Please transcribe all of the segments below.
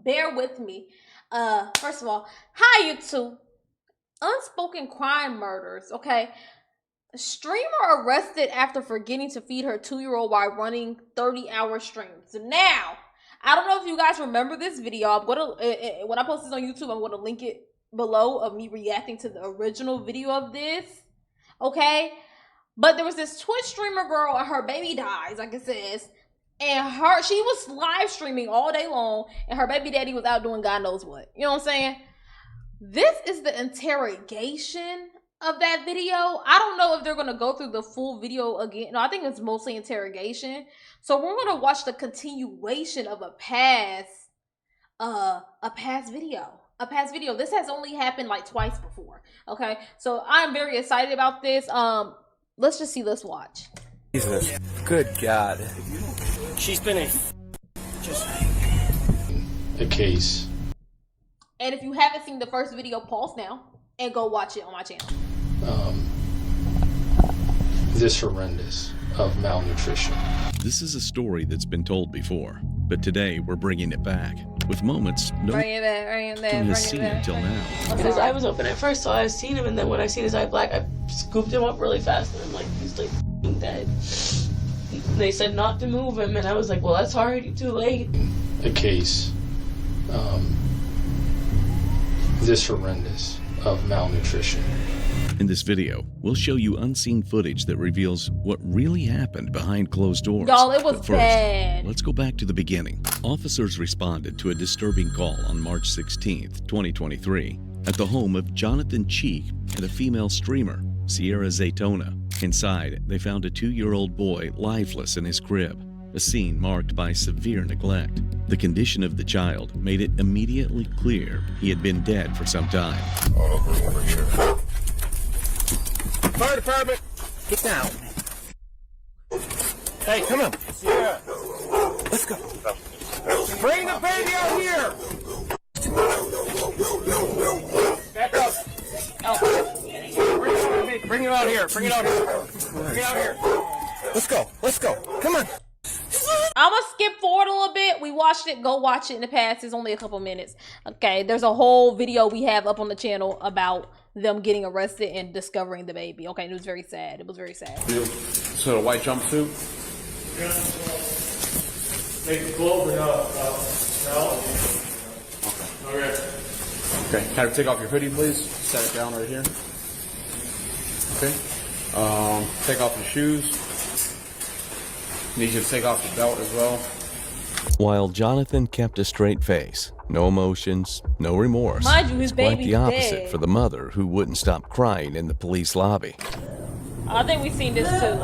bear with me. First of all, hi YouTube. Unspoken crime murders, okay? Streamer arrested after forgetting to feed her 2-year-old while running 30-hour streams. Now, I don't know if you guys remember this video. I'm gonna when I post this on YouTube, I'm gonna link it below of me reacting to the original video of this. Okay, but there was this Twitch streamer girl and her baby dies, like it says, and she was live streaming all day long, and her baby daddy was out doing God knows what. You know what I'm saying? This is the interrogation of that video. I don't know if they're gonna go through the full video again. No, I think it's mostly interrogation. So we're gonna watch the continuation of a past video. This has only happened like twice before. Okay, so I'm very excited about this. Let's just see. Let's watch. Jesus, good God. She's been a case. And if you haven't seen the first video, pause now and go watch it on my channel. This horrendous of malnutrition. This is a story that's been told before, but today we're bringing it back with moments no one has seen until now. His eye was open at first, so I seen him, and then when I seen his eye black, I scooped him up really fast, and I'm like, he's like dead. They said not to move him, and I was like, well, that's already too late. A case, this horrendous of malnutrition. In this video, we'll show you unseen footage that reveals what really happened behind closed doors. Y'all, it was But first, bad. let's go back to the beginning. Officers responded to a disturbing call on March 16th, 2023, at the home of Jonathan Cheek and a female streamer, Sierra Zaytona. Inside, they found a 2-year-old boy lifeless in his crib, a scene marked by severe neglect. The condition of the child made it immediately clear he had been dead for some time. Fire department, get down. Hey, come on. Sierra. Let's go. Bring the baby out here. Back up. Bring it out here. Bring it out here. Bring it out here. Let's go. Let's go. Come on. I'm gonna skip forward a little bit. We watched it. Go watch it in the past. It's only a couple minutes. Okay, there's a whole video we have up on the channel about them getting arrested and discovering the baby. Okay, it was very sad. It was very sad. So the white jumpsuit? Make the clothes or no? Okay. Okay. Can I take off your hoodie, please? Set it down right here. Okay. Take off your shoes. Need you to take off your belt as well. While Jonathan kept a straight face, no emotions, no remorse. Mind you, his it's quite baby's the opposite dead. for the mother who wouldn't stop crying in the police lobby. I think we've seen this too.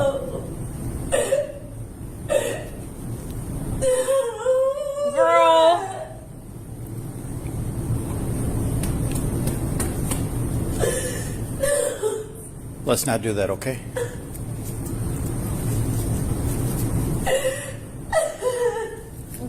Girl. Let's not do that, okay?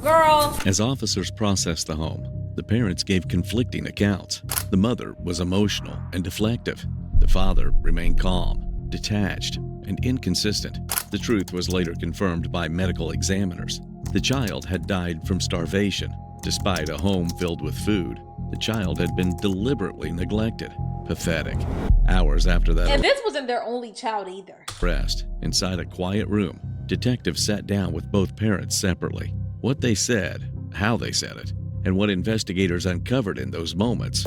Girl. As officers processed the home, the parents gave conflicting accounts. The mother was emotional and deflective. The father remained calm, detached, and inconsistent. The truth was later confirmed by medical examiners. The child had died from starvation. Despite a home filled with food, the child had been deliberately neglected. Pathetic. Hours after that And this wasn't their only child either. arrest, inside a quiet room, detectives sat down with both parents separately. What they said, how they said it, and what investigators uncovered in those moments.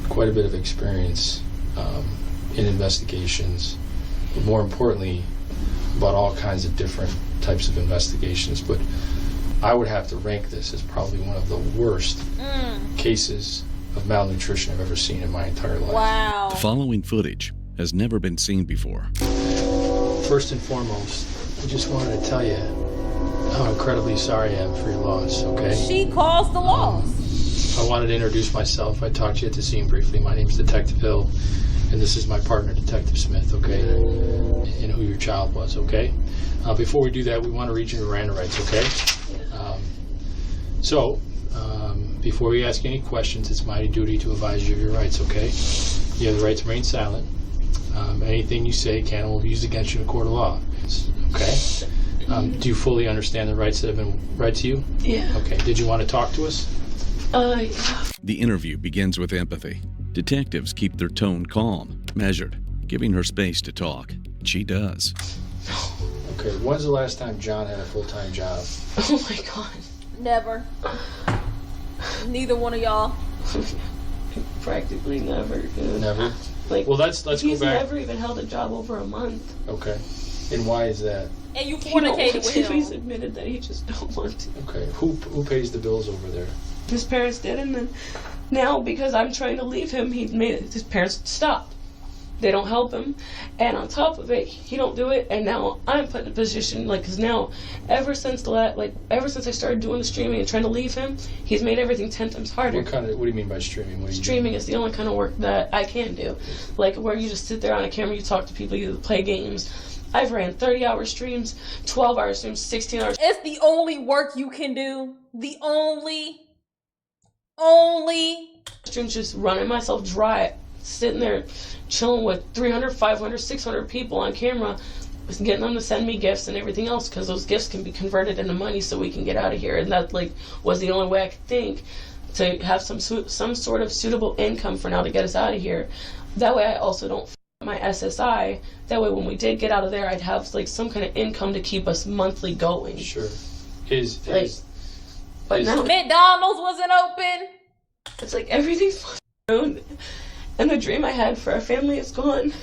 Quite a bit of experience in investigations, but more importantly, about all kinds of different types of investigations. But I would have to rank this as probably one of the worst cases of malnutrition I've ever seen in my entire life. Wow. The following footage has never been seen before. First and foremost, I just wanted to tell you how incredibly sorry I am for your loss, okay? She caused the loss. I wanted to introduce myself. I talked to you at the scene briefly. My name's Detective Hill, and this is my partner, Detective Smith, okay? And who your child was, okay? Before we do that, we want to read your Miranda rights, okay? Before we ask any questions, it's my duty to advise you of your rights, okay? You have the right to remain silent. Anything you say can and will be used against you in a court of law, okay? Do you fully understand the rights that have been read to you? Yeah. Okay. Did you want to talk to us? Yeah. The interview begins with empathy. Detectives keep their tone calm, measured, giving her space to talk. She does. Okay, when's the last time John had a full-time job? Oh my God. Never. Neither one of y'all. Practically never. Dude. Never? Like, Well, let's go he's back. never even held a job over a month. Okay. And why is that? And you He don't fornicated want with to. him. He's admitted that he just don't want to. Okay. Who pays the bills over there? His parents did, and then now because I'm trying to leave him, he made it. His parents stopped. They don't help him, and on top of it, he don't do it. And now I'm put in a position because now, ever since I started doing the streaming and trying to leave him, he's made everything 10 times harder. What do you mean by streaming? What do you Streaming is the only kind of work that I can do, like where you just sit there on a camera, you talk to people, you play games. I've ran 30-hour streams, 12-hour streams, 16-hour. It's the only work you can do. The only streams, just running myself dry, sitting there chilling with 300, 500, 600 people on camera, getting them to send me gifts and everything else, because those gifts can be converted into money so we can get out of here. And that was the only way I could think to have some sort of suitable income for now to get us out of here. That way I also don't my SSI. That way when we did get out of there, I'd have some kind of income to keep us monthly going. Sure. But now McDonald's wasn't open. it's like everything's ruined, and the dream I had for our family is gone.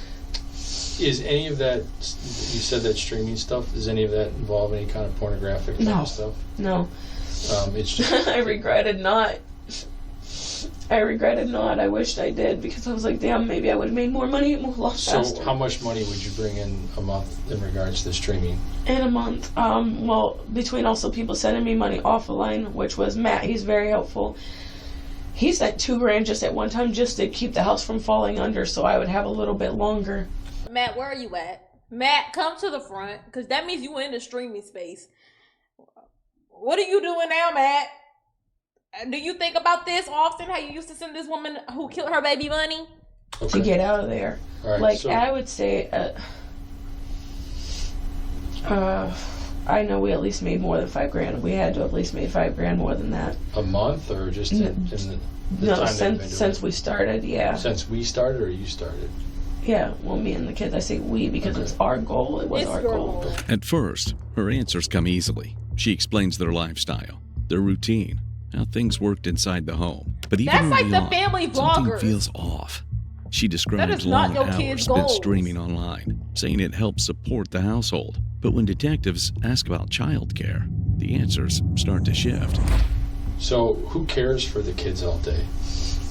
Is any of that, you said that streaming stuff, does any of that involve any kind of pornographic type of stuff? No. It's just... I regretted not. I wished I did, because I was like, damn, maybe I would have made more money a lot faster. So how much money would you bring in a month in regards to streaming? In a month. Well, between also people sending me money off the line, which was Matt, he's very helpful. He sent $2,000 just at one time just to keep the house from falling under, so I would have a little bit longer. Matt, where are you at? Matt, come to the front, because that means you in the streaming space. What are you doing now, Matt? Do you think about this often, how you used to send this woman who killed her baby money? To get out of there. Right, I would say, I know we at least made more than $5,000. We had to at least made $5,000 more than that. A month, or just in the No, time since we started, yeah. Since we started, or you started? Yeah, well, me and the kids. I say we because it's our goal. It was our goal. At first, her answers come easily. She explains their lifestyle, their routine, how things worked inside the home. But even That's like early the on, family something vloggers. feels off. She That describes is not long your hours kids' spent goals. streaming online, saying it helps support the household. But when detectives ask about childcare, the answers start to shift. So who cares for the kids all day?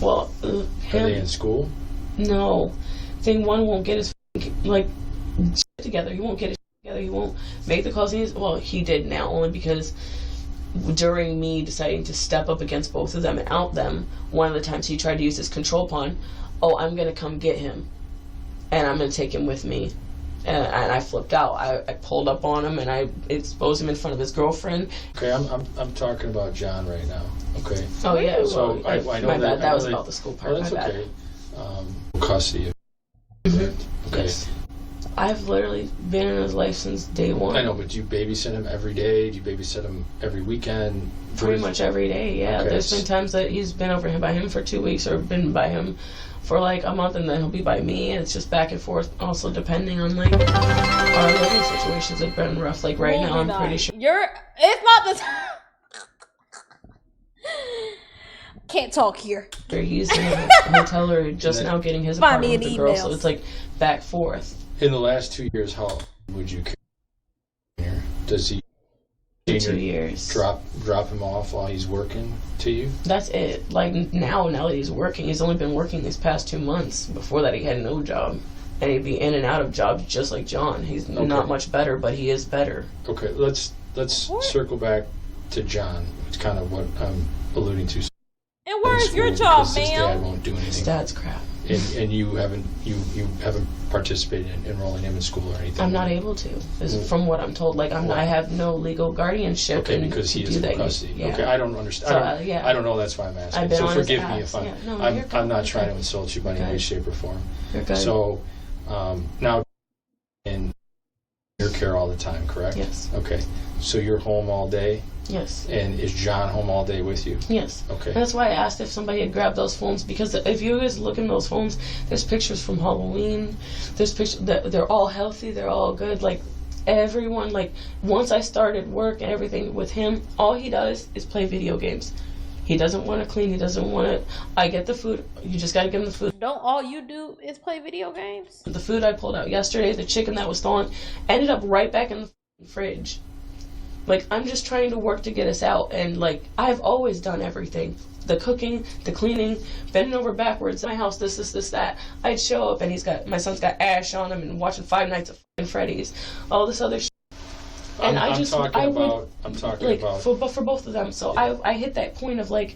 Well, Are they in school? No. Thing one won't get his shit together. He won't get his shit together. He won't make the calls he needs. Well, he did now, only because during me deciding to step up against both of them and out them, one of the times he tried to use his control pawn. Oh, I'm going to come get him, and I'm going to take him with me. And I flipped out. I pulled up on him, and I exposed him in front of his girlfriend. Okay, I'm talking about John right now. Okay. Oh, yeah. So Well, I know my bad. That was that- about the school part. Oh, that's my bad. okay. Custody. Correct? Okay. Yes. I've literally been in his life since day one. I know, but do you babysit him every day? Do you babysit him every weekend? Pretty much every day, yeah. Okay. There's been times that he's been over by him for 2 weeks, or been by him for a month, and then he'll be by me, and it's just back and forth, also depending on our living situations have been rough. Like right now, I'm pretty sure. It's not the Can't talk here. He's in a hotel or just now getting his Find me apartment with an the girl, so emails. it's like back forth. In the last 2 years, how would you care? Does he 2 years. drop him off while he's working to you? That's it. Like now that he's working, he's only been working these past 2 months. Before that, he had no job, and he'd be in and out of jobs just like John. He's not much better, but he is better. Okay, let's circle back to John. It's kind of what I'm alluding to. And where's your In school, job, because his dad ma'am? won't do His anything. dad's crap. And you haven't participated in enrolling him in school or anything. I'm not able to, from what I'm told. I have no legal guardianship. Okay, and because he to is do that, in custody. yeah. Okay, I don't understand. So, yeah. I don't know. That's why I'm asking. I've been So on his forgive me ass. if Yeah, no, I'm you're good. I'm not You're trying good. to insult you by any You're way, good. shape, or form. You're good. So now in your care all the time, correct? Yes. Okay. So you're home all day? Yes. And is John home all day with you? Yes. Okay. And that's why I asked if somebody had grabbed those phones, because if you guys look in those phones, there's pictures from Halloween. There's pictures that they're all healthy, they're all good. Like everyone, like once I started work and everything with him, all he does is play video games. He doesn't want to clean. He doesn't want to. I get the food. You just got to give him the food. Don't all you do is play video games? The food I pulled out yesterday, the chicken that was stolen, ended up right back in the fridge. Like, I'm just trying to work to get us out. And, like, I've always done everything. The cooking, the cleaning, bending over backwards. My house, this, that. I'd show up and my son's got ash on him and watching Five Nights at Freddy's. All this other shit. And I'm talking about for both of them. So I hit that point of like,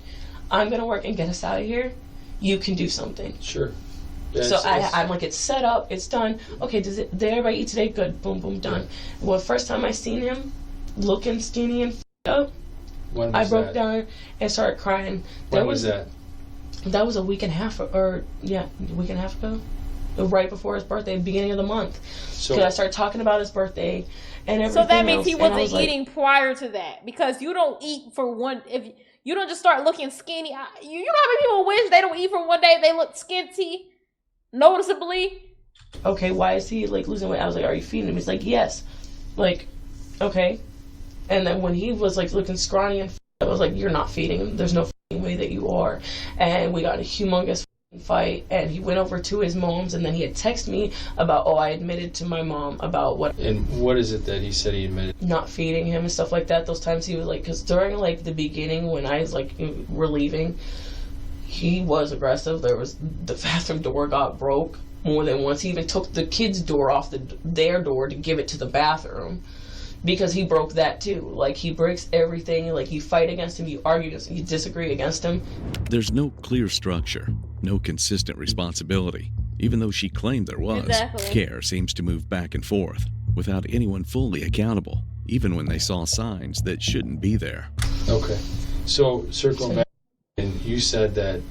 I'm gonna work and get us out of here. You can do something. Sure. Yeah, so I'm like, it's set up, it's done. Okay, did everybody eat today? Good. Boom, boom, done. Yeah. Well, first time I seen him looking skinny and up, I broke down and started crying. When was that? That was a week and a half ago. Right before his birthday, beginning of the month. Because I started talking about his birthday and everything. So that means else, he wasn't eating prior to that, because you don't eat for one. If you don't just start looking skinny, you know how many people wish they don't eat for one day, they look skinty, noticeably. Okay, why is he like losing weight? I was like, are you feeding him? He's like, yes. Like, okay. And then when he was like looking scrawny and I was like, you're not feeding him. There's no way that you are. And we got a humongous fight, and he went over to his mom's, and then he had texted me about, I admitted to my mom about what. And what is it that he said he admitted? Not feeding him and stuff like that. Those times he was like, because during like the beginning when I was like, we're leaving, he was aggressive. The bathroom door got broke more than once. He even took the kids' door off their door to give it to the bathroom. Because he broke that too. Like, he breaks everything. Like, you fight against him, you argue against him, you disagree against him. There's no clear structure, no consistent responsibility. Even though she claimed there was, care seems to move back and forth without anyone fully accountable, even when they saw signs that shouldn't be there. Okay. So, circling back, and you said that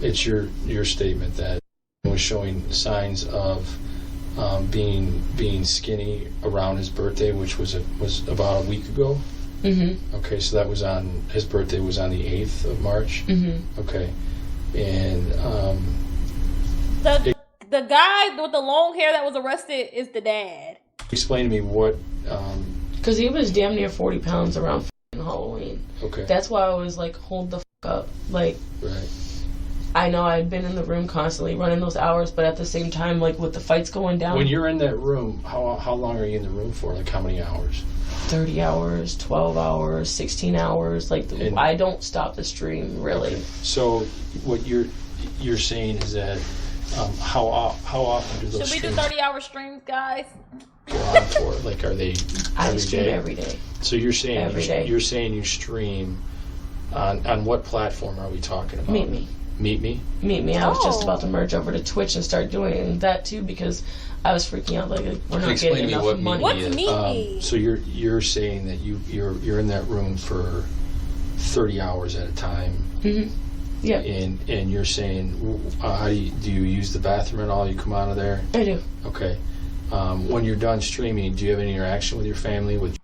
it's your statement that he was showing signs of being skinny around his birthday, which was about a week ago. Mm-hmm. Okay, so that was his birthday was on the 8th of March. Mm-hmm. Okay, and the guy with the long hair that was arrested is the dad. Explain to me what. Because he was damn near 40 pounds around Halloween. Okay. That's why I was like, hold the up. Like. Right. I know I'd been in the room constantly running those hours, but at the same time, like with the fights going down. When you're in that room, how long are you in the room for? Like how many hours? 30 hours, 12 hours, 16 hours. Like I don't stop the stream really. Okay. So what you're saying is that how often do those Should we do 30-hour streams, guys? go on for? Like are they? I stream every day. So you're saying every day. You're saying you stream on what platform are we talking about? Meet Me. Meet Me? Meet Me. I was just about to merge over to Twitch and start doing that too because I was freaking out. Like we're not getting enough money. What's Meet Me? So you're saying that you're in that room for 30 hours at a time. Mm-hmm. Yeah. And you're saying how do you use the bathroom at all? You come out of there? I do. Okay. When you're done streaming, do you have any interaction with your family? With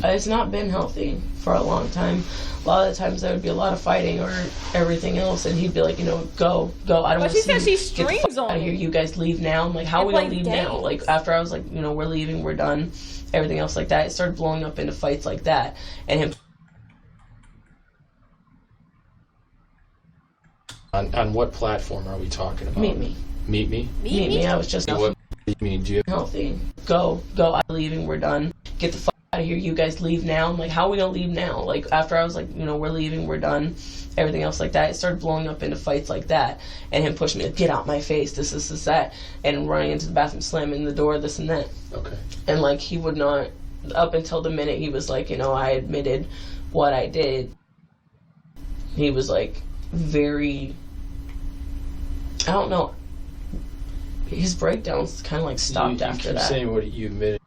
It's not been healthy for a long time. A lot of the times there would be a lot of fighting or everything else, and he'd be like, go. I don't want to see you. But she said she streams on out of here. You guys leave now. I'm like, how are we gonna leave now? Like after I was like, we're leaving, we're done, everything else like that. It started blowing up into fights like that, and him. On what platform are we talking about? Meet Me. Meet Me? Meet Me. I was just. What do you mean? Do you healthy? Go. I'm leaving. We're done. Get the fuck out of here. You guys leave now. I'm like, how are we gonna leave now? Like after I was like, we're leaving. We're done. Everything else like that. It started blowing up into fights like that, and him pushing me, like, get out my face. This, that, and running into the bathroom, slamming the door, this and that. Okay. And like he would not. Up until the minute he was like, I admitted what I did. He was like very. I don't know. His breakdowns kind of like stopped after keep that. Saying what you admitted.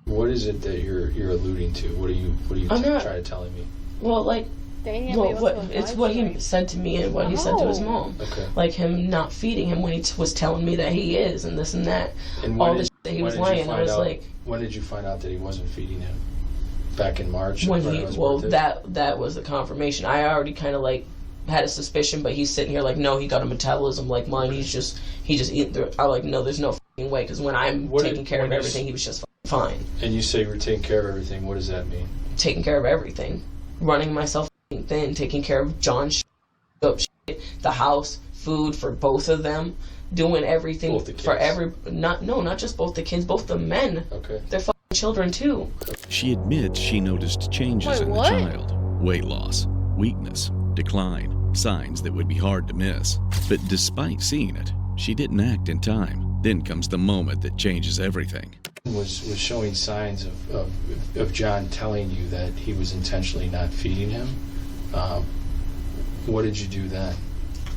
What is it that you're alluding to? What are you trying to tell me? Well, like, it's what he said to me and what he said to his mom. Okay. Like him not feeding him when he was telling me that he is and this and that. And all this shit that he was lying. I was like, when did you find out that he wasn't feeding him? Back in March? When that was the confirmation. I already kind of like had a suspicion, but he's sitting here like, no, he got a metabolism like mine. He just eating through it. I'm like, no, there's no fucking way, because when I'm taking care of everything, he was just fine. And you say we're taking care of everything. What does that mean? Taking care of everything, running myself thin, taking care of John, the house, food for both of them, doing everything for not just both the kids, both the men. Okay. They're fucking children too. She admits she noticed changes in the child: weight loss, weakness, decline, signs that would be hard to miss. But despite seeing it, she didn't act in time. Then comes the moment that changes everything. Was showing signs of John telling you that he was intentionally not feeding him. What did you do then?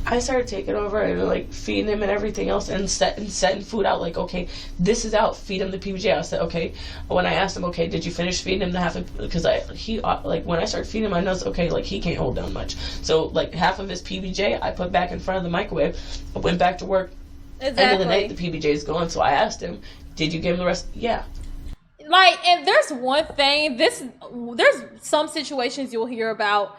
I started taking over and like feeding him and everything else, and setting food out. Like, okay, this is out. Feed him the PBJ. I said, okay. When I asked him, okay, did you finish feeding him the half? Because when I started feeding him, I noticed, okay, like he can't hold down much. So like half of his PBJ, I put back in front of the microwave. I went back to work. Exactly. End of the night, the PBJ is gone. So I asked him, did you give him the rest? Yeah. Like, and there's one thing. There's some situations you'll hear about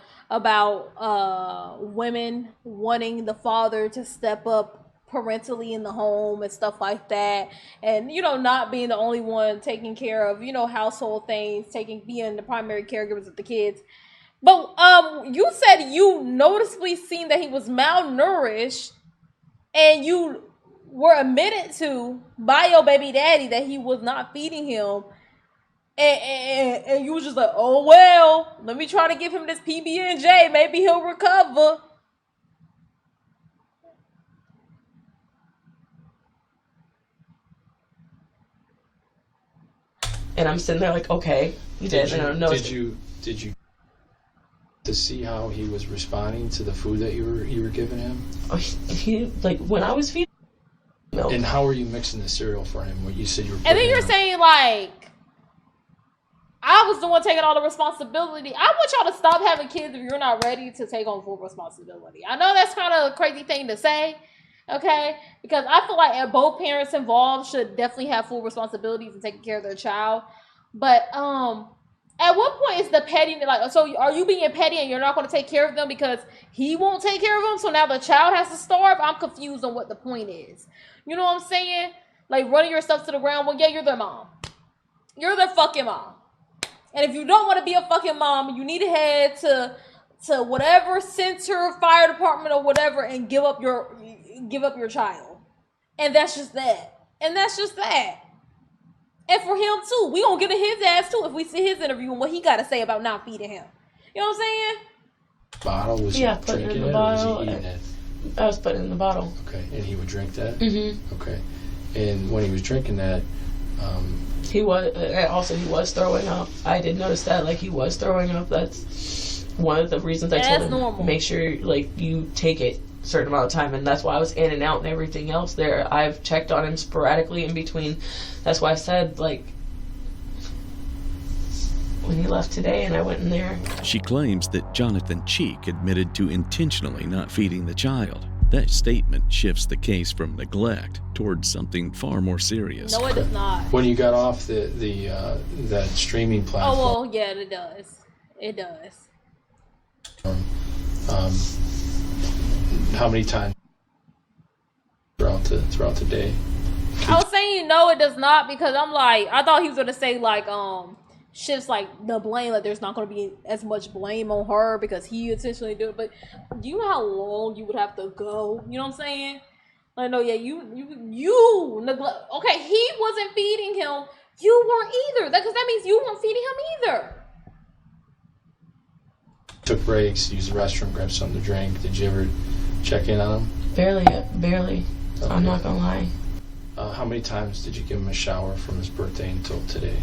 women wanting the father to step up parentally in the home and stuff like that, and not being the only one taking care of household things, being the primary caregivers of the kids. But you said you noticeably seen that he was malnourished, and you were admitted to by your baby daddy that he was not feeding him. And you was just like, oh, well, let me try to give him this PB&J. Maybe he'll recover. And I'm sitting there like, okay, you did. Did you to see how he was responding to the food that you were giving him? He like when I was feeding milk. And how were you mixing the cereal for him? What you said you were. And then you're saying like, I was the one taking all the responsibility. I want y'all to stop having kids if you're not ready to take on full responsibility. I know that's kind of a crazy thing to say, okay? Because I feel like both parents involved should definitely have full responsibilities and taking care of their child. But at what point is the petty, like, so are you being petty and you're not going to take care of them because he won't take care of them? So now the child has to starve? I'm confused on what the point is. You know what I'm saying? Like running yourself to the ground. Well, yeah, you're their mom. You're their fucking mom. And if you don't want to be a fucking mom, you need to head to whatever center, fire department or whatever, and give up your child. And that's just that. And that's just that. And for him too, we gonna get in his ass too if we see his interview and what he got to say about not feeding him. You know what I'm saying? Bottle, was he drinking it or was he eating it? I was putting it in the bottle. Okay, and he would drink that? Mm-hmm. Okay. And when he was drinking that, he was throwing up. I did notice that, like, he was throwing up. That's one of the reasons I told him, normal. Make sure, like, you take it a certain amount of time, and that's why I was in and out and everything else there. I've checked on him sporadically in between. That's why I said, like, when he left today and I went in there. She claims that Jonathan Cheek admitted to intentionally not feeding the child. That statement shifts the case from neglect towards something far more serious. No, it does not. When you got off that streaming platform. Oh, well, yeah, it does. It does. How many times throughout the day? I was saying no, it does not, because I'm like, I thought he was gonna say like shifts like the blame, like there's not going to be as much blame on her because he intentionally did it. But do you know how long you would have to go? You know what I'm saying? Like, no, yeah, you neglect. Okay, he wasn't feeding him. You weren't either. Because that means you weren't feeding him either. Took breaks, used the restroom, grabbed something to drink. Did you ever check in on him? Barely. Okay. I'm not gonna lie. How many times did you give him a shower from his birthday until today?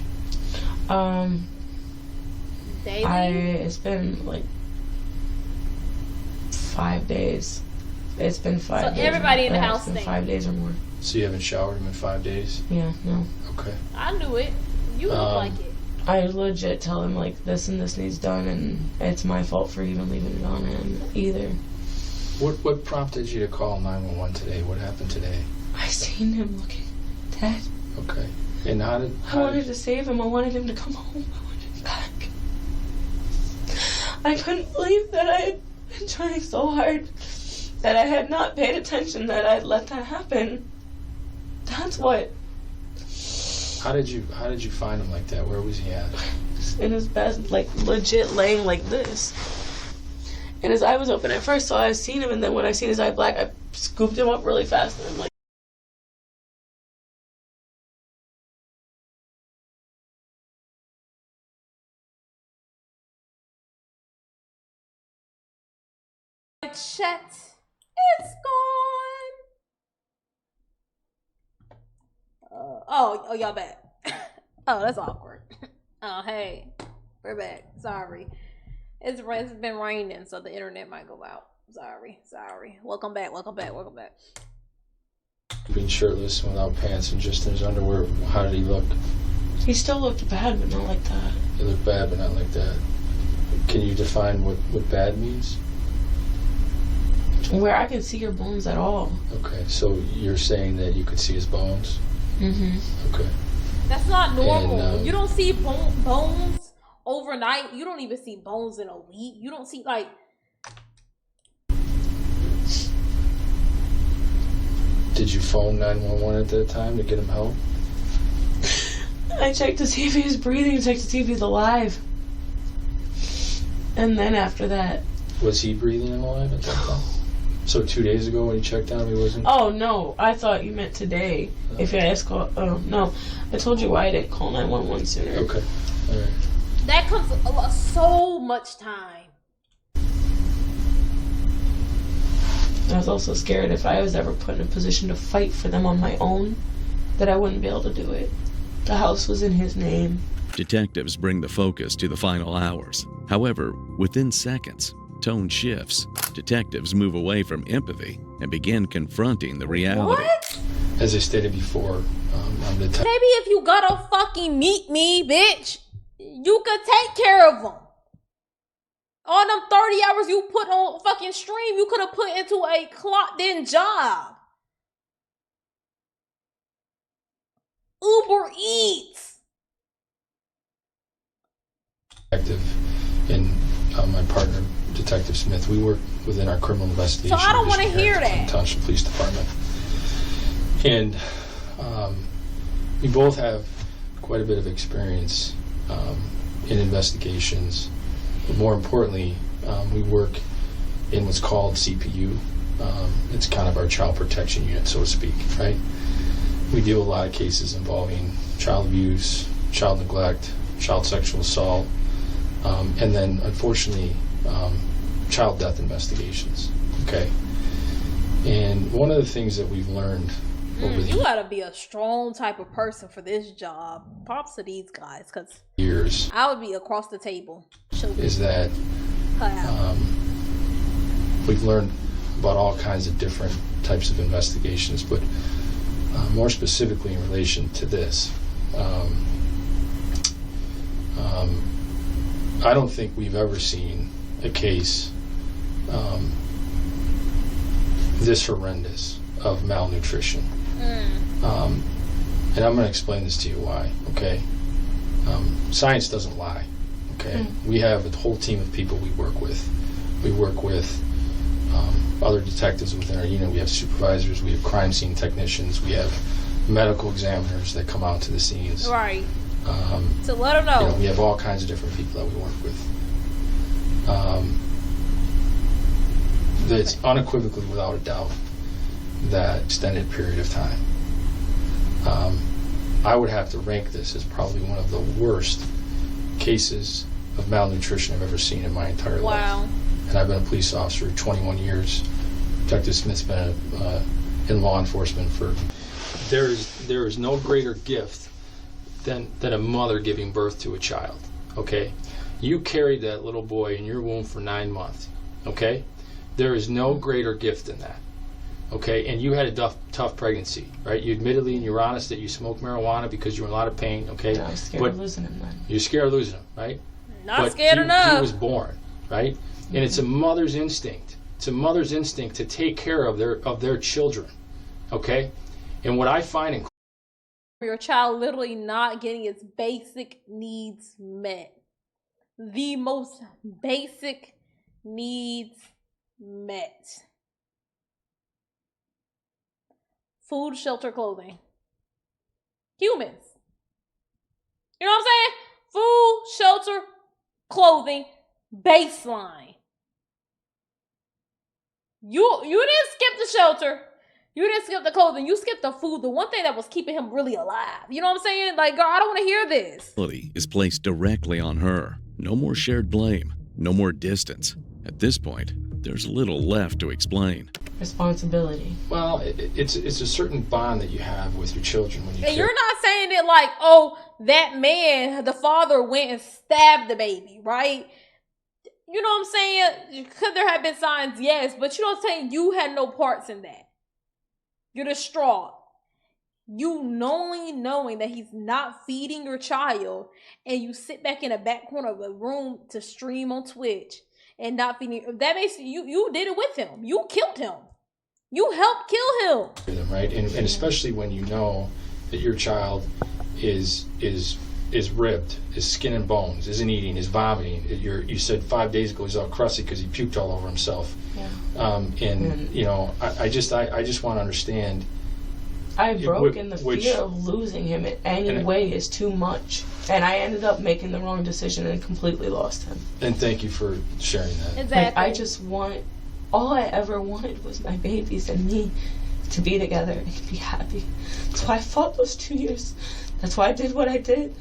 Daily? It's been like 5 days. It's been 5 days. So everybody in the house it's been 5 days or more. So you haven't showered him in 5 days? Yeah, no. Okay. I knew it. You look like it. I legit tell him like this and this needs done, and it's my fault for even leaving it on him either. What prompted you to call 911 today? What happened today? I seen him looking dead. Okay. And I wanted to save him. I wanted him to come home. I wanted him back. I couldn't believe that I had been trying so hard, that I had not paid attention, that I'd let that happen. That's what. How did you find him like that? Where was he at? In his bed, like legit laying like this. And his eye was open at first, so I seen him, and then when I seen his eye black, I scooped him up really fast, and I'm like, Chat, it's gone. Oh, y'all back. Oh, that's awkward. Oh, hey, we're back. Sorry, it's been raining, so the internet might go out. Sorry. Welcome back. Being shirtless, without pants, and just in his underwear. How did he look? he still looked bad, but not like that. He looked bad, but not like that. Can you define what bad means? Where I can see your bones at all. Okay, so you're saying that you could see his bones? Mm-hmm. Okay. That's not normal. And, you don't see bones overnight. You don't even see bones in a week. You don't see, like... Did you phone 911 at that time to get him help? I checked to see if he was breathing, checked to see if he's alive. And then after that... Was he breathing and alive at that time? So 2 days ago when you checked on him, he wasn't? Oh, no. I thought you meant today. If you asked, no. I told you why I didn't call 911 sooner. Okay. All right. That comes so much time. I was also scared if I was ever put in a position to fight for them on my own, that I wouldn't be able to do it. The house was in his name. Detectives bring the focus to the final hours. However, within seconds, tone shifts. Detectives move away from empathy and begin confronting the reality. What? As I stated before, I'm the type... Maybe if you gotta fucking meet me, bitch, you could take care of them. All them 30 hours you put on fucking stream, you could have put into a clocked in job. Uber Eats. Detective and my partner, Detective Smith, we work within our criminal investigation. So I don't want to division hear here at that. Township Police Department. And we both have quite a bit of experience in investigations. But more importantly, we work in what's called CPU. It's kind of our child protection unit, so to speak, right? We deal with a lot of cases involving child abuse, child neglect, child sexual assault, and then, unfortunately, child death investigations, okay? And one of the things that we've learned over the You gotta be a strong type of person for this job. Props to these guys, because years I would be across the table. is that we've learned about all kinds of different types of investigations, but more specifically in relation to this, I don't think we've ever seen a case this horrendous of malnutrition. And I'm going to explain this to you why, okay? Science doesn't lie, okay? We have a whole team of people we work with. We work with other detectives within our unit. We have supervisors, we have crime scene technicians, we have medical examiners that come out to the scenes. Right. So let them know. We have all kinds of different people that we work with. That's unequivocally, without a doubt, that extended period of time. I would have to rank this as probably one of the worst cases of malnutrition I've ever seen in my entire life. Wow. And I've been a police officer 21 years. Detective Smith's been in law enforcement for... There is no greater gift than a mother giving birth to a child, okay? You carried that little boy in your womb for 9 months, okay? There is no greater gift than that, okay? And you had a tough pregnancy, right? You admittedly and you were honest that you smoked marijuana because you were in a lot of pain, okay? I was scared of losing him then. You're scared of losing him, right? Not scared enough. He was born, right? And it's a mother's instinct. It's a mother's instinct to take care of their children, okay? And what I find in your child literally not getting its basic needs met. The most basic needs met. Food, shelter, clothing. Humans. You know what I'm saying? Food, shelter, clothing, baseline. You didn't skip the shelter. You didn't skip the clothing. You skipped the food. The one thing that was keeping him really alive. You know what I'm saying? Like, girl, I don't want to hear this. Is placed directly on her. No more shared blame. No more distance. At this point, there's little left to explain. Responsibility. Well, it's a certain bond that you have with your children when you. And you're not saying it like, oh, that man, the father went and stabbed the baby, right? You know what I'm saying? Could there have been signs? Yes, but you know what I'm saying? You had no parts in that. You're distraught. You knowing that he's not feeding your child, and you sit back in the back corner of a room to stream on Twitch and not feeding. That makes you did it with him. You killed him. You helped kill him. Right, and especially when you know that your child is ribbed, is skin and bones, isn't eating, is vomiting. You said 5 days ago he's all crusty because he puked all over himself. Yeah. You know, I just want to understand. I broke in the fear of losing him in any way is too much. And I ended up making the wrong decision and completely lost him. And thank you for sharing that. Exactly. Like, I just all I ever wanted was my babies and me to be together and be happy. That's why I fought those 2 years. That's why I did what I did.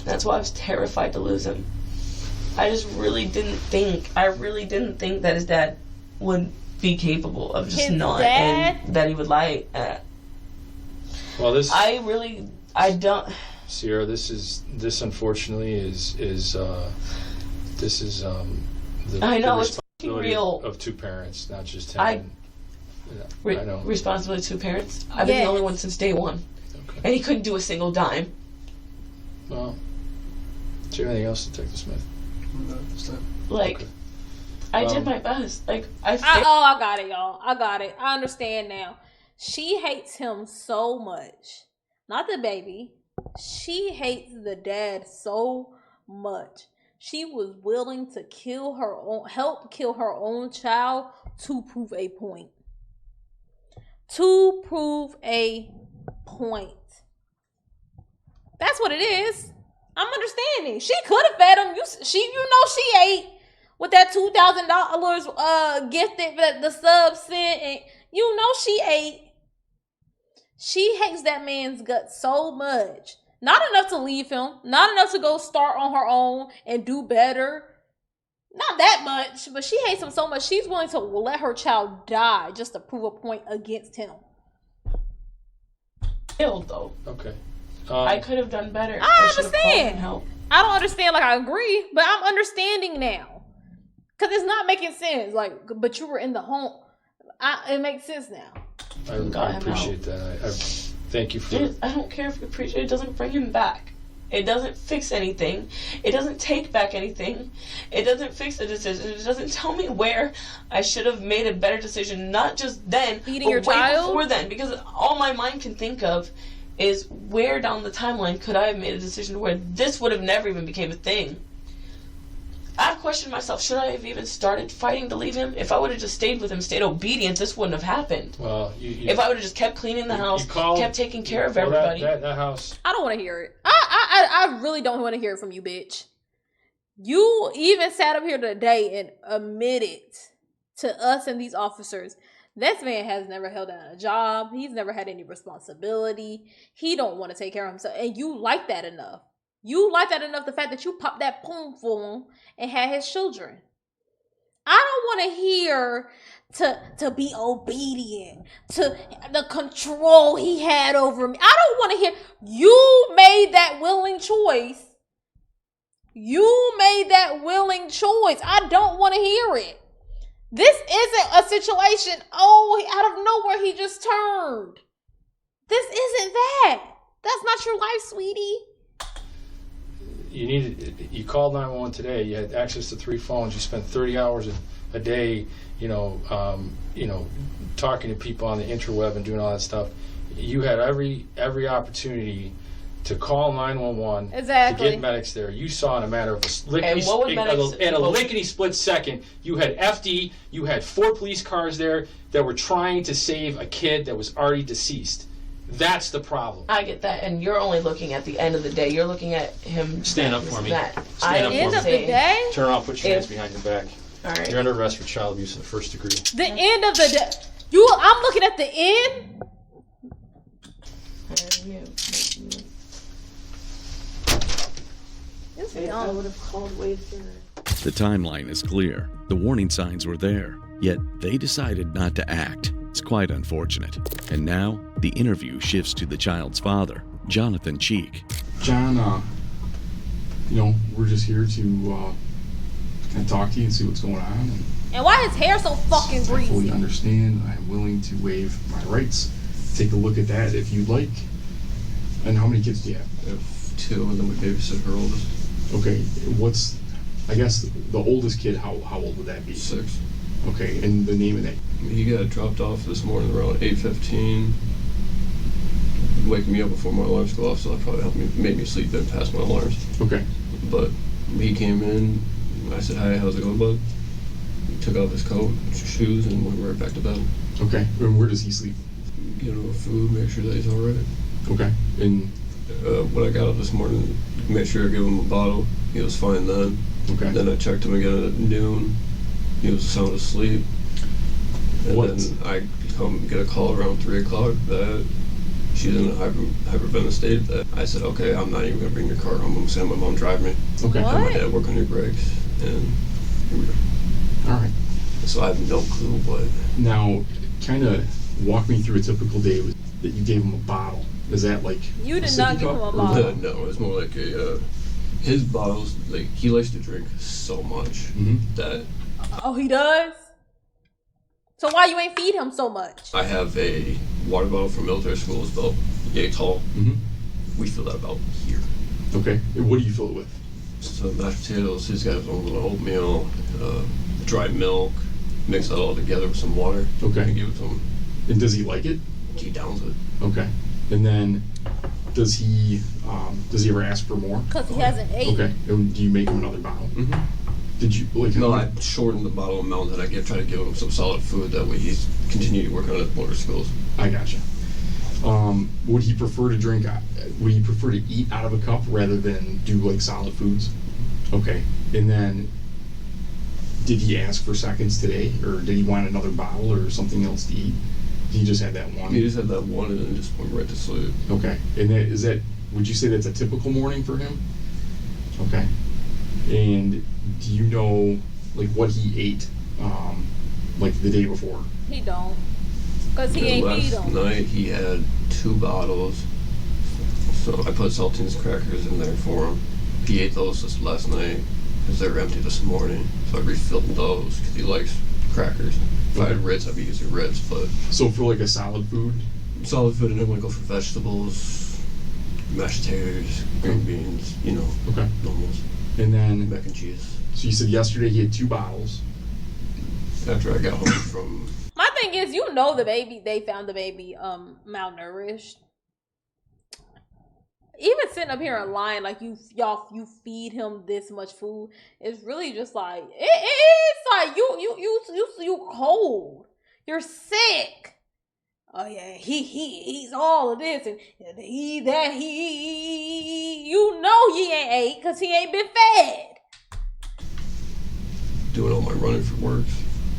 That's why I was terrified to lose him. I didn't think that his dad would be capable of just and that he would lie at. Well, I don't. Sierra, this unfortunately is I know it's real of two parents, not just him. I know. Responsibility to two parents. I've been the only one since day one. Okay. And he couldn't do a single dime. Well, is there anything else, Detective Smith? Like, okay. I did my best. Like, I got it, y'all. I got it. I understand now. She hates him so much. Not the baby. She hates the dad so much. She was willing to help kill her own child to prove a point. To prove a point. That's what it is. I'm understanding. She could have fed him. She ate with that $2,000 gift that the sub sent, and she ate. She hates that man's guts so much. Not enough to leave him. Not enough to go start on her own and do better. Not that much, but she hates him so much. She's willing to let her child die just to prove a point against him. Killed though. Okay. I could have done better. I understand. I don't understand. Like, I agree, but I'm understanding now because it's not making sense. Like, but you were in the home. It makes sense now. I appreciate that. I thank you for. I don't care if you appreciate it. It doesn't bring him back. It doesn't fix anything. It doesn't take back anything. It doesn't fix the decision. It doesn't tell me where I should have made a better decision. Not just then, feeding but your way child before then. Because all my mind can think of is where down the timeline could I have made a decision where this would have never even became a thing. I've questioned myself, should I have even started fighting to leave him? If I would have just stayed with him, stayed obedient, this wouldn't have happened. Well, if I would have just kept cleaning the house, kept taking care of everybody. That house. I don't want to hear it. I really don't want to hear it from you, bitch. You even sat up here today and admitted to us and these officers, this man has never held down a job. He's never had any responsibility. He don't want to take care of himself. And you like that enough. You like that enough, the fact that you popped that poem for him and had his children. I don't want to hear to be obedient, to the control he had over me. I don't want to hear you made that willing choice. You made that willing choice. I don't want to hear it. This isn't a situation, out of nowhere he just turned. This isn't that. That's not your life, sweetie. You called 911 today. You had access to 3 phones. You spent 30 hours a day, talking to people on the interweb and doing all that stuff. You had every opportunity to call 911, Exactly. to get medics there. You saw in a matter of And what would medics- in a lickety split second, you had FD, you had 4 police cars there that were trying to save a kid that was already deceased. That's the problem. I get that, and you're only looking at the end of the day. You're looking at him. Stand up for me. That. Stand up for End me. of the day? Turn around, put your hands If- behind your back. All right. You're under arrest for child abuse in the 1st degree. The end of the day. I'm looking at the end. It's dumb. would have called way sooner. The timeline is clear. The warning signs were there, yet they decided not to act. It's quite unfortunate. And now, the interview shifts to the child's father, Jonathan Cheek. John, we're just here to kind of talk to you and see what's going on. And why his hair so fucking I fully greasy? understand. I'm willing to waive my rights. Take a look at that if you'd like. And how many kids do you have? I have 2, and then we babysit her oldest. Okay, I guess the oldest kid, how old would that be? 6. Okay, and the name of that? He got dropped off this morning around 8:15. Waking me up before my alarms go off, so that probably made me sleep in past my alarms. Okay. But he came in, I said, "Hi, how's it going, bud?" He took off his coat, shoes, and went right back to bed. Okay, and where does he sleep? Give him food, make sure that he's all right. Okay, and When I got up this morning, made sure I gave him a bottle. He was fine then. okay. Then I checked him again at noon. He was sound asleep. And What? then I come get a call around 3 o'clock that she's in a hyperventilated state. That I said, okay, I'm not even gonna bring your car home. I'm gonna send my mom drive me. Okay, What? Have my dad work on your brakes, and here we go. all right. So I have no clue what. Now, kind of walk me through a typical day that you gave him a bottle. Is that like You a did sippy not give cup, him a or- bottle. No, it's more like his bottles. Like he likes to drink so much Mhm. that Oh, he does? So why you ain't feed him so much? I have a water bottle from military school. It's about yay tall. Mhm. We fill that about here. Okay, and what do you fill it with? So mashed potatoes, he's got his own little oatmeal, dry milk, mix that all together with some water. Okay. And give it to him. And does he like it? He downs it. Okay. And then does he ever ask for more? Because he hasn't ate. Okay. And do you make him another bottle? Mm-hmm. Did you like? No, I shortened the bottle amount that I try to give him some solid food. That way he's continuing to work on his motor skills. I gotcha. Would he prefer to drink? Would he prefer to eat out of a cup rather than do like solid foods? Okay. And then, did he ask for seconds today, or did he want another bottle or something else to eat? He just had that one. He just had that one and then just went right to sleep. Okay. And is that? Would you say that's a typical morning for him? Okay. And do you know like what he ate, like the day before? He don't. Because he ain't feed Last him. night he had 2 bottles. So I put saltines crackers in there for him. He ate those this last night because they were empty this morning. So I refilled those because he likes crackers. If I had Ritz, I'd be using Ritz, but So for like a solid food? solid food, and then we go for vegetables, mashed potatoes, green beans, Okay. normals, And then, mac and cheese. so you said yesterday he had 2 bottles. After I got home from, My thing is, they found the baby malnourished. Even sitting up here and lying like you feed him this much food, it's really just like it's like you cold. You're sick. Oh yeah, he's all of this and he you know he ain't ate because he ain't been fed. doing all my running for work,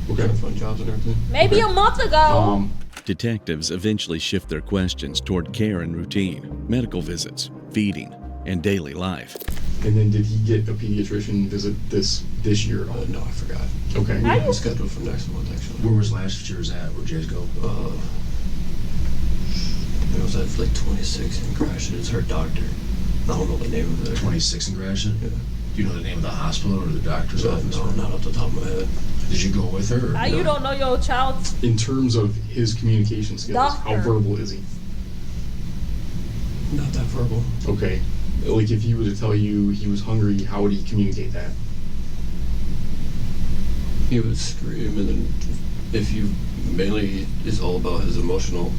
trying to find jobs and everything. Maybe a month ago. Detectives eventually shift their questions toward care and routine, medical visits, feeding, and daily life. And then did he get a pediatrician visit this year at all? No, I forgot. Okay. We have it scheduled for next month, actually. Where was last year's at? Where'd you guys go? It was at like 26 in Gratiot. It's her doctor. I don't know the name of it. 26 in Gratiot? Yeah. Do you know the name of the hospital or the doctor's office? No, not off the top of my head. Did you go with her? Or? You don't know your child's In terms of his communication skills, how Doctor. verbal is he? Not that verbal. Okay. Like if he were to tell you he was hungry, how would he communicate that? He would scream, and then if you mainly it's all about his emotional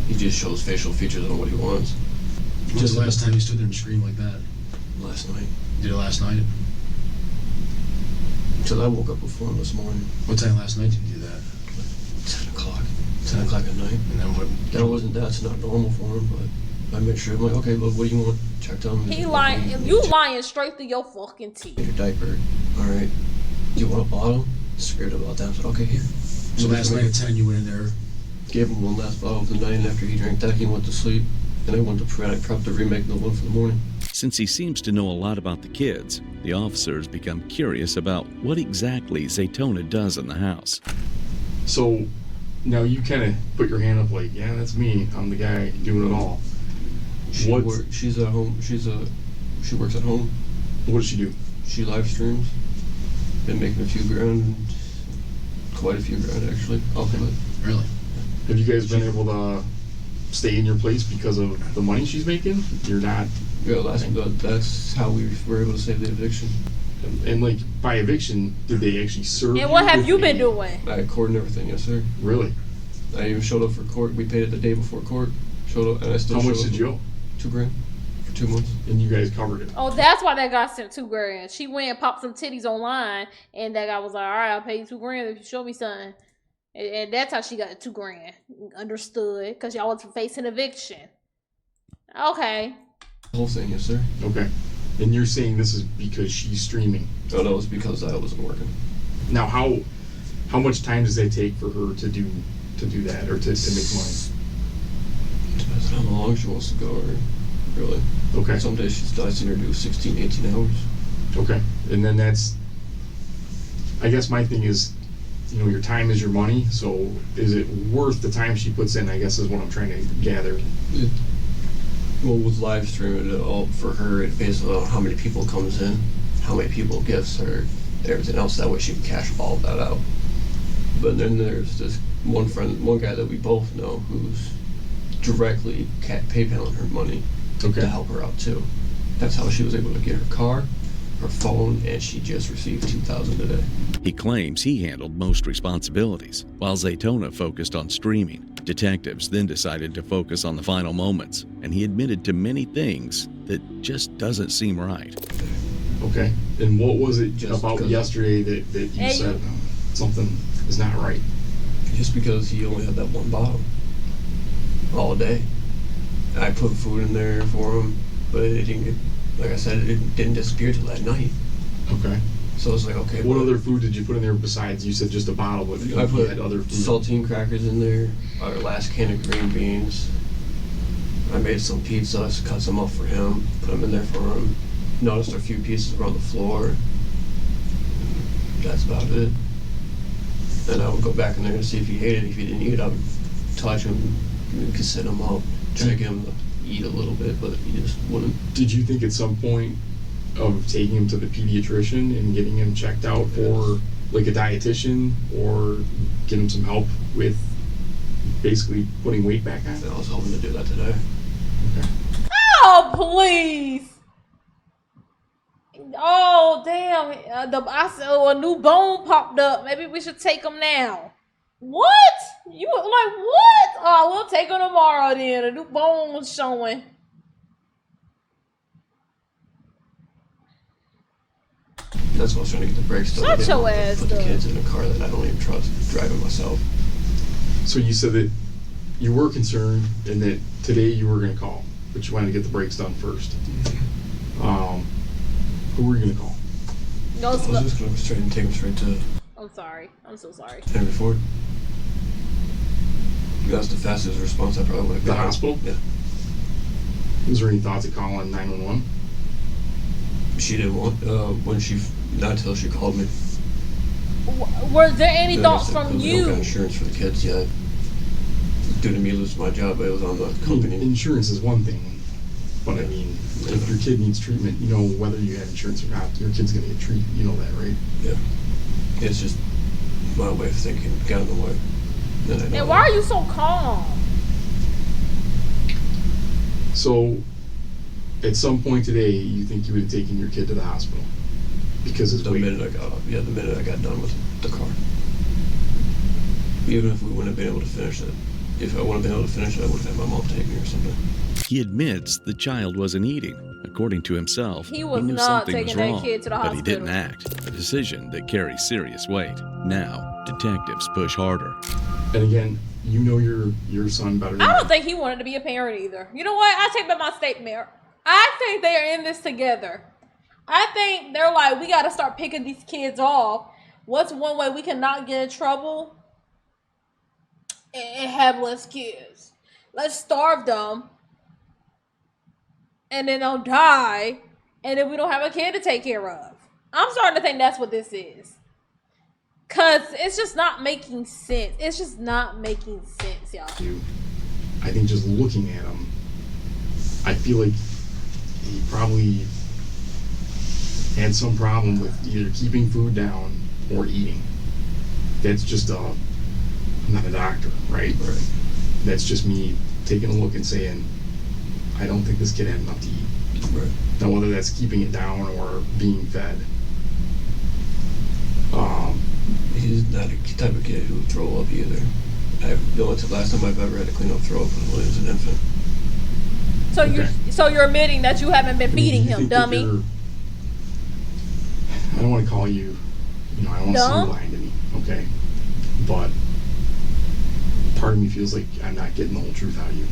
He just shows facial features on what he wants. When was the last time you stood there and screamed like that? Last night. Did it last night? Until I woke up before him this morning. What time last night did you do that? 10 o'clock. 10 o'clock at night. And then what? That's not normal for him, but I make sure, I'm like, okay, look, what do you want? Checked on him. He lying. You lying straight through your fucking teeth. Your diaper. Alright. Do you want a bottle? Scared about that. I said, okay, here. So last night at 10 you went in there. Gave him one last bottle of the night, and after he drank that, he went to sleep. And I went to prep to remake the one for the morning. Since he seems to know a lot about the kids, the officers become curious about what exactly Zaytona does in the house. So now you kind of put your hand up like, yeah, that's me. I'm the guy doing it all. She's at home. She works at home. What does she do? She live streams. Been making a few grand, quite a few grand actually, off of it. Really? Have you guys been able to stay in your place because of the money she's making? You're not. Yeah, that's how we were able to save the eviction. And like by eviction, did they actually serve? And what have you been doing? I had court and everything, yes sir. Really? I even showed up for court. We paid it the day before court. Showed up, and I still. How much did you owe? $2 grand for 2 months. And you guys covered it. Oh, that's why that guy sent $2 grand. She went and popped some titties online, and that guy was like, "All right, I'll pay you $2 grand if you show me something." And that's how she got the $2 grand. Understood? Because y'all was facing eviction. Okay. The whole thing, yes sir. Okay. And you're saying this is because she's streaming? Oh no, it's because I wasn't working. Now, how much time does that take for her to do that or to make money? Depends on how long she wants to go, or really. Okay. Some days I've seen her do 16, 18 hours. Okay. And then I guess my thing is, you know, your time is your money, so is it worth the time she puts in, I guess is what I'm trying to gather. Well, with live streaming, it all for her, it based on how many people comes in, how many people gifts her, everything else. That way she can cash all of that out. But then there's this one guy that we both know who's directly PayPaling her money to help her out too. That's how she was able to get her car, her phone, and she just received $2,000 today. He claims he handled most responsibilities, while Zaytona focused on streaming. Detectives then decided to focus on the final moments, and he admitted to many things that just doesn't seem right. Okay. And what was it about yesterday that you said something is not right? Just because he only had that one bottle all day. I put food in there for him, but it didn't get, like I said, it didn't disappear till that night. Okay. So it's like, okay. What other food did you put in there besides, you said just a bottle, but I put had other food? Saltine crackers in there, our last can of green beans. I made some pizza, I cut some up for him, put them in there for him. Noticed a few pieces around the floor. That's about it. And I would go back in there and see if he ate it. If he didn't eat it, I would touch him, and sit him up, try to get him to eat a little bit, but he just wouldn't. Did you think at some point of taking him to the pediatrician and getting him checked out, or like a dietitian, or get him some help with basically putting weight back on? I was hoping to do that today. Okay. Oh, please. Oh, damn. I saw a new bone popped up. Maybe we should take him now. What? You like what? Oh, we'll take him tomorrow then. A new bone was showing. That's why I was trying to get the brakes done. Shut your ass Put the up. kids in a car that I don't even trust driving myself. So you said that you were concerned and that today you were going to call, but you wanted to get the brakes done first. Who were you going to call? No, I was just going to take him straight to I'm sorry. I'm so sorry. Henry Ford. That's the fastest response I probably would have The got. hospital? Yeah. Was there any thoughts of calling 911? She didn't want, not until she called me. Were there any Then thoughts I said, from "'Cause we don't got you? insurance for the kids yet. Due to me losing my job, it was on the I mean, company. insurance is one thing, but I mean, if your kid needs treatment, you know whether you have insurance or not, your kid's going to get treated. You know that, right? Yeah. It's just my way of thinking got in the way. And why are you so calm? So, at some point today, you think you would have taken your kid to the hospital because it's The minute I got up, the minute I got done with the car. Even if we wouldn't have been able to finish it, if I wouldn't have been able to finish it, I would have had my mom take me or something. He admits the child wasn't eating. According to himself, He was knew not something was taking that wrong, kid to the but he hospital. didn't act. A decision that carries serious weight. Now, detectives push harder. And again, you know your son better than I me. don't think he wanted to be a parent either. You know what? I take back my statement. I think they are in this together. I think they're like, we got to start picking these kids off. What's one way we can not get in trouble and have less kids? Let's starve them, and then they'll die, and then we don't have a kid to take care of. I'm starting to think that's what this is. Because it's just not making sense. It's just not making sense, y'all. I think just looking at him, I feel like he probably had some problem with either keeping food down or eating. That's just I'm not a doctor, right? That's just me taking a look and saying, I don't think this kid had enough to eat. Right. Now, whether that's keeping it down or being fed. He's not the type of kid who would throw up either. The last time I've ever had to clean up throw up was when he was an infant. So Okay. you're admitting that you haven't been feeding You him, think that dummy. I don't want to call you, I don't want to see you Dumb? lying to me, okay? But part of me feels like I'm not getting the whole truth out of you.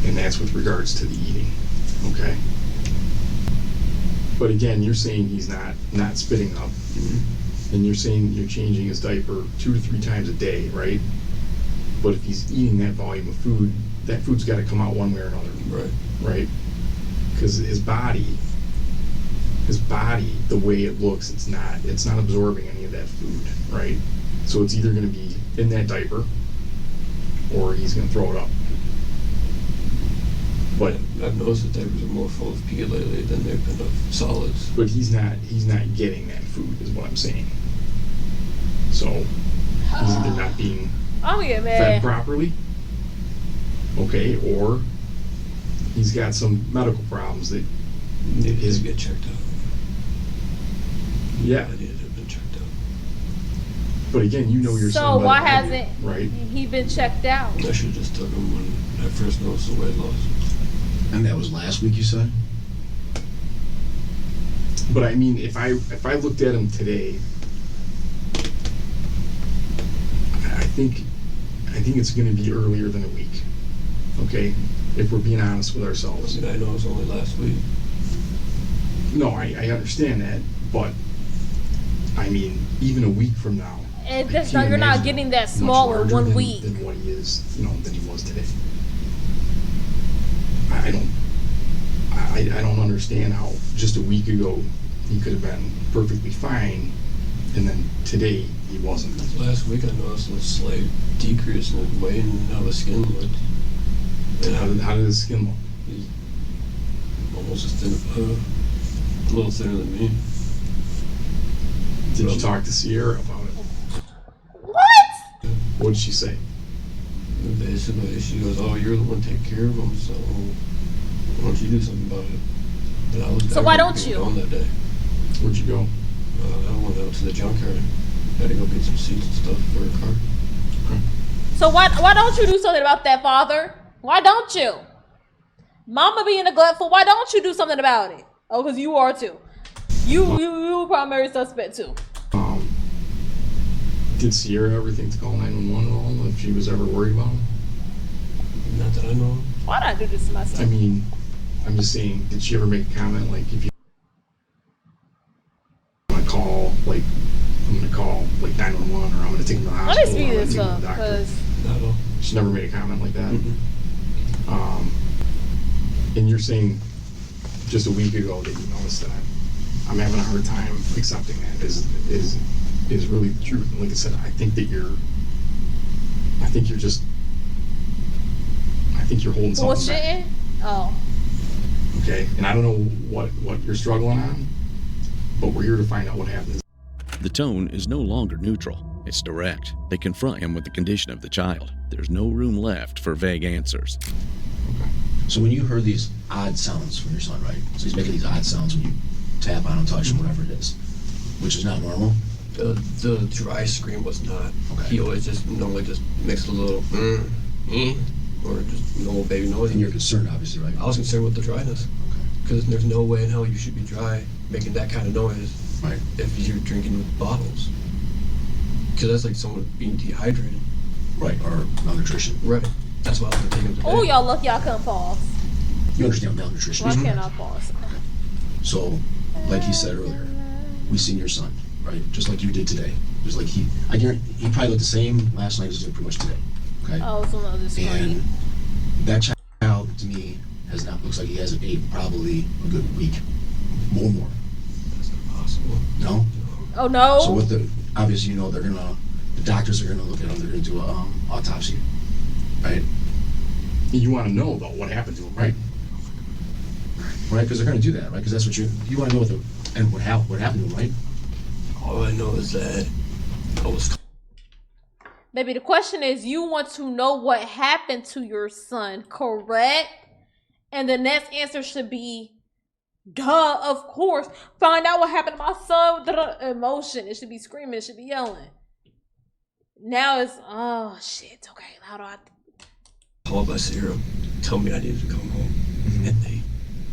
And that's with regards to the eating, okay? But again, you're saying he's not spitting up. And you're saying you're changing his diaper 2 to 3 times a day, right? But if he's eating that volume of food, that food's got to come out one way or another. Right. Right? Because his body, the way it looks, it's not absorbing any of that food, right? So it's either going to be in that diaper, or he's going to throw it up. But I've noticed that diapers are more full of pee lately than they've been of solids. But he's not getting that food, is what I'm saying. So he's either not being I'm gonna get fed mad. properly, okay, or he's got some medical problems that Maybe he get checked out. yeah. I needed to have been checked out. But again, you know your So son better why than I do, hasn't right? he been checked out? I should have just took him when I first noticed the weight loss. And that was last week, you said? But I mean, if I looked at him today, I think it's going to be earlier than a week. Okay, if we're being honest with ourselves. I know it was only last week. No, I understand that, but I mean, even a week from now, And I that's can't not, you're not imagine getting that much small in larger 1 than- week. than what he is, than he was today. I don't understand how just a week ago he could have been perfectly fine, and then today he wasn't. Last week I noticed a slight decrease in his weight and how his skin looked. And how did his skin look? He's almost as thin, a little thinner than me. Did you talk to Sierra about it? What? What did she say? And basically, she goes, "Oh, you're the one taking care of him, so why don't you do something about it?" But I was So why don't you? on that day. Where'd you go? I went out to the junkyard. Had to go get some seats and stuff for a car. So why don't you do something about that, Father? Why don't you? Mama being neglectful, why don't you do something about it? Oh, because you are too. You primary suspect too. Did Sierra ever think to call 911 at all if she was ever worried about him? Not that I know of. Why'd I do this to myself? I mean, I'm just saying, did she ever make a comment like, if you want to call, like, I'm going to call, like, 911, or I'm going to take him to the Let me hospital, or speed I'm going this to take him up, to the doctor? because Not at all. She never made a comment like that? Mm-mm. And you're saying just a week ago that you noticed that. I'm having a hard time accepting that is really the truth. And like I said, I think you're holding something back. bullshitting? Oh. Okay, and I don't know what you're struggling on, but we're here to find out what happened. The tone is no longer neutral. It's direct. They confront him with the condition of the child. There's no room left for vague answers. Okay. So when you heard these odd sounds from your son, right? So he's making these odd sounds when you tap on him, touch him, whatever it is, which is not normal. The dry scream was not. Okay. He always just normally just makes a little or just normal baby noise. And you're concerned, obviously, right? I was concerned with the dryness because there's no way in hell you should be dry making that kind of noise Right. if you're drinking bottles. Because that's like someone being dehydrated. Right, or malnutrition. Right. That's why I was gonna take him today. Oh, y'all lucky y'all couldn't pause. You understand malnutrition? Why can't I pause? So, like he said earlier, we seen your son, right? Just like you did today. Just like I guarantee, he probably looked the same last night as he did pretty much today. Okay? Oh, it's on the other screen. And that child, to me, looks like he hasn't ate probably a good week. More. That's not possible. No? Oh, no? So with obviously, you know, the doctors are gonna look at him, they're gonna do a autopsy, right? You want to know though what happened to him, right? Right, because they're gonna do that, right? Because that's what you want to know what happened to him, right? All I know is that I was. Baby, the question is, you want to know what happened to your son, correct? And the next answer should be, duh, of course. Find out what happened to my son with the emotion. It should be screaming. It should be yelling. Now it's, oh, shit. Okay, how do I... Called my serum, told me I needed to come home, and they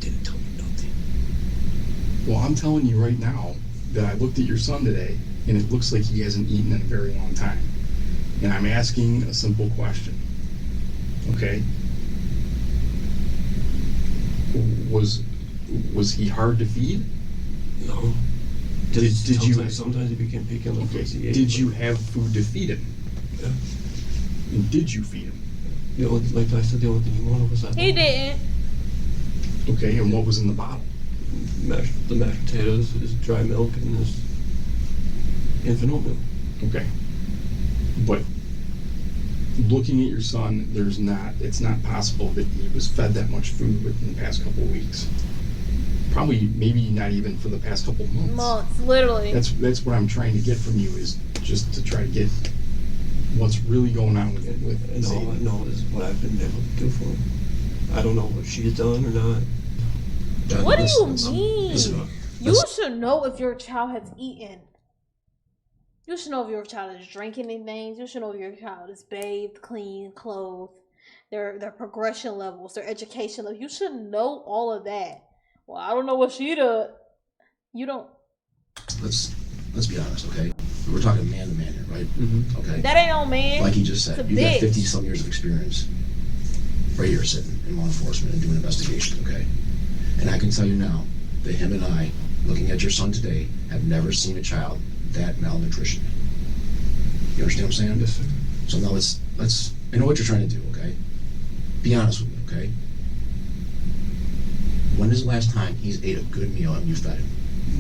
didn't tell me nothing. Well, I'm telling you right now that I looked at your son today, and it looks like he hasn't eaten in a very long time. And I'm asking a simple question. Okay? Was he hard to feed? No. Did you? Sometimes he became picky on the foods he ate. Did you have food to feed him? Yeah. And did you feed him? Like I said, the only thing he wanted was that. He didn't. Okay, and what was in the bottle? The mashed potatoes, his dry milk, and his infant oatmeal. Okay. But looking at your son, it's not possible that he was fed that much food within the past couple of weeks. Probably, maybe not even for the past couple of months. Months, literally. That's what I'm trying to get from you, is just to try to get what's really going on with And all I Zayden. know is what I've been able to do for him. I don't know what she's done or not. What do you mean? Listen, You should know if your child has eaten. You should know if your child is drinking anything. You should know if your child is bathed, clean, clothed, their progression levels, their education level. You should know all of that. Well, I don't know what she does. You don't. Let's be honest, okay? We're talking man to man here, right? Mm-hmm. Okay. That ain't no man. Like he just said, It's a you got bitch. 50 some years of experience right here sitting in law enforcement and doing investigations, okay? And I can tell you now that him and I, looking at your son today, have never seen a child that malnutrition. You understand what I'm saying? Yes, sir. So now let's I know what you're trying to do, okay? Be honest with me, okay? When is the last time he's ate a good meal and you fed him?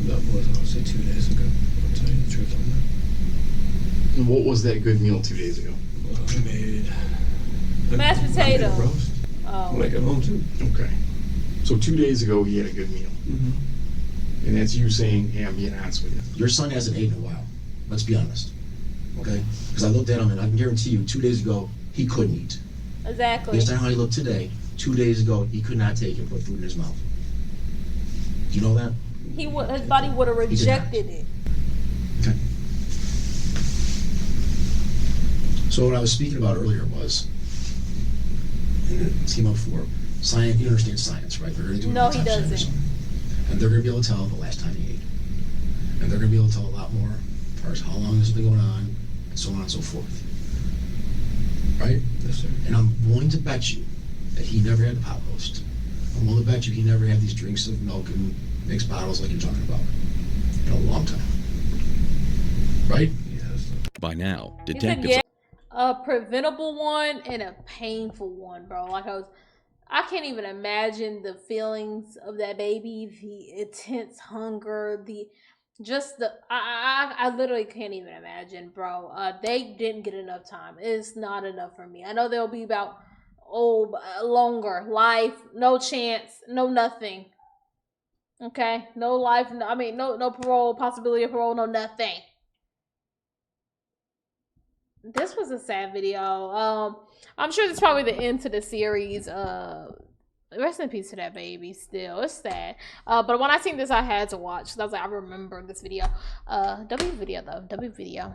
That was, I would say, 2 days ago. I'll tell you the truth on that. And what was that good meal 2 days ago? I made Mashed potato. roast. Oh. When I got home too. Okay. So 2 days ago he had a good meal. Mm-hmm. And that's you saying, hey, I'm being honest with you. Your son hasn't eaten in a while. Let's be honest. Okay? Because I looked at him and I can guarantee you 2 days ago he couldn't eat. Exactly. Based on how he looked today, 2 days ago he could not take and put food in his mouth. Do you know that? His body would have He did not. rejected it. Okay. So what I was speaking about earlier was, and it came up before, science. You understand science, right? They're going to do an No, he autopsy on your doesn't. son. And they're going to be able to tell the last time he ate. And they're going to be able to tell a lot more as far as how long this has been going on, and so on and so forth. Right? Yes, sir. And I'm willing to bet you that he never had the pot roast. I'm willing to bet you he never had these drinks of milk and mixed bottles like you're talking about in a long time. Right? Yes. By now, You could detectives get a preventable one and a painful one, bro. I can't even imagine the feelings of that baby, the intense hunger, I literally can't even imagine, bro. They didn't get enough time. It's not enough for me. I know there'll be about longer life, no chance, no nothing. Okay, no life. No parole, possibility of parole, no nothing. This was a sad video. I'm sure this is probably the end to the series. Rest in peace to that baby. Still, it's sad. But when I seen this, I had to watch. 'Cause I was like, I remember this video. W video though. W video.